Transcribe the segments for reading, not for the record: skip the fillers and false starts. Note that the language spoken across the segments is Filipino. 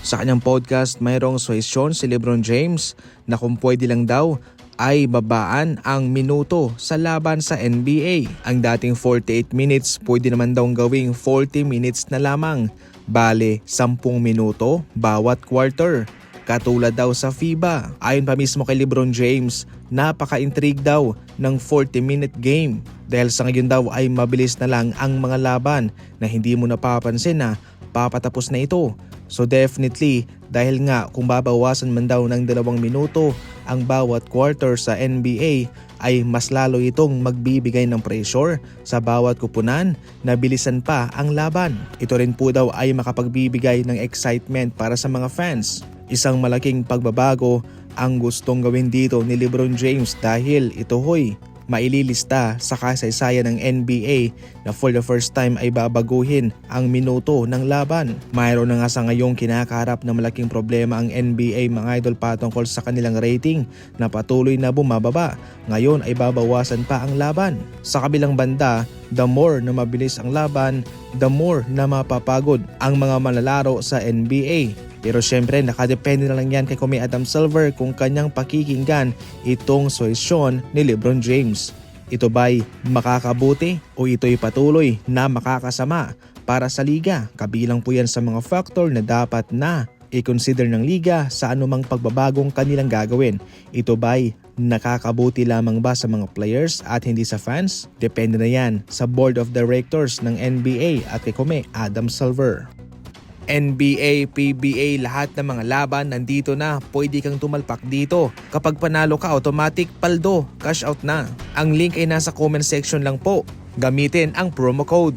Sa kanyang podcast, mayroong suhestyon si LeBron James na kung pwede lang daw ay babaan ang minuto sa laban sa NBA. Ang dating 48 minutes pwede naman daw gawing 40 minutes na lamang. Bale, 10 minuto bawat quarter. Katulad daw sa FIBA. Ayon pa mismo kay LeBron James, napaka-intrigue daw ng 40-minute game. Dahil sa ngayon daw ay mabilis na lang ang mga laban na hindi mo napapansin na papatapos na ito. So definitely, dahil nga kung babawasan man daw ng 2 minuto ang bawat quarter sa NBA, ay mas lalo itong magbibigay ng pressure sa bawat kupunan na bilisan pa ang laban. Ito rin po daw ay makapagbibigay ng excitement para sa mga fans. Isang malaking pagbabago ang gustong gawin dito ni LeBron James dahil ito hoy maililista sa kasaysayan ng NBA na for the first time ay babaguhin ang minuto ng laban. Mayroon na nga sa ngayong kinakaharap na malaking problema ang NBA mga idol patungkol sa kanilang rating na patuloy na bumababa. Ngayon ay babawasan pa ang laban. Sa kabilang banda, the more na mabilis ang laban, the more na mapapagod ang mga manlalaro sa NBA. Pero syempre nakadepende na lang yan kay Kumi Adam Silver kung kanyang pakikinggan itong suhestyon ni LeBron James. Ito ba'y makakabuti o ito'y patuloy na makakasama para sa liga? Kabilang po yan sa mga factor na dapat na i-consider ng liga sa anumang pagbabagong kanilang gagawin. Ito ba'y nakakabuti lamang ba sa mga players at hindi sa fans? Depende na yan sa board of directors ng NBA at kay Kumi Adam Silver. NBA, PBA, lahat ng mga laban nandito na, pwede kang tumalpak dito. Kapag panalo ka, automatic paldo, cash out na. Ang link ay nasa comment section lang po. Gamitin ang promo code.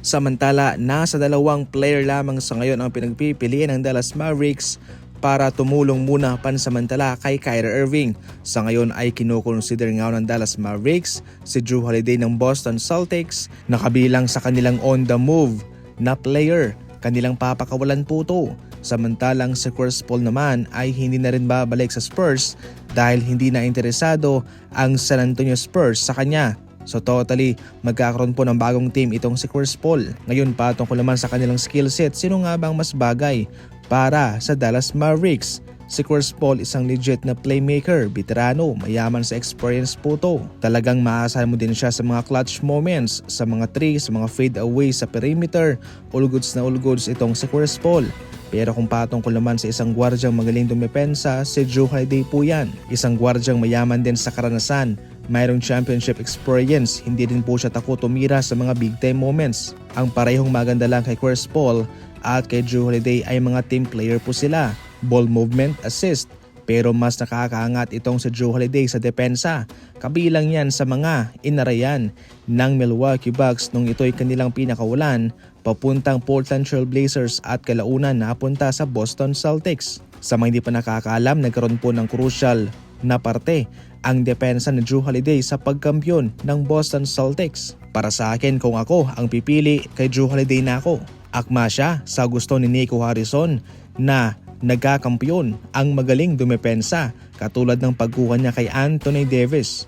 Samantala, nasa 2 player lamang sa ngayon ang pinagpipilian ng Dallas Mavericks para tumulong muna pansamantala kay Kyrie Irving. Sa ngayon ay kinukonsider nga ng Dallas Mavericks si Jrue Holiday ng Boston Celtics na kabilang sa kanilang on the move na player. Kanilang papakawalan po ito. Samantalang si Chris Paul naman ay hindi na rin babalik sa Spurs dahil hindi na interesado ang San Antonio Spurs sa kanya. So totally magkakaroon po ng bagong team itong si Chris Paul. Ngayon patungkol naman sa kanilang skill set, sino nga bang mas bagay para sa Dallas Mavericks? Si Chris Paul isang legit na playmaker, veterano, mayaman sa experience po to. Talagang maasahan mo din siya sa mga clutch moments, sa mga three, sa mga fade away sa perimeter. All goods na all goods itong si Chris Paul. Pero kung patungkol naman sa isang gwardyang magaling dumepensa, si Jrue Holiday po yan. Isang gwardyang mayaman din sa karanasan. Mayroong championship experience, hindi din po siya takot tumira sa mga big time moments. Ang parehong maganda lang kay Chris Paul at kay Jrue Holiday ay mga team player po sila. Ball movement, assist. Pero mas nakakaangat itong si Jrue Holiday sa depensa. Kabilang yan sa mga inarayan ng Milwaukee Bucks nung ito'y kanilang pinakawalan papuntang Portland Trail Blazers at kalaunan napunta sa Boston Celtics. Sa mga hindi pa nakakaalam, nagkaroon po ng crucial na parte ang depensa ni Jrue Holiday sa pagkampiyon ng Boston Celtics. Para sa akin, kung ako ang pipili, kay Jrue Holiday na ako. Akma siya sa gusto ni Nico Harrison na nagkakampiyon ang magaling dumepensa katulad ng pagkuha niya kay Anthony Davis.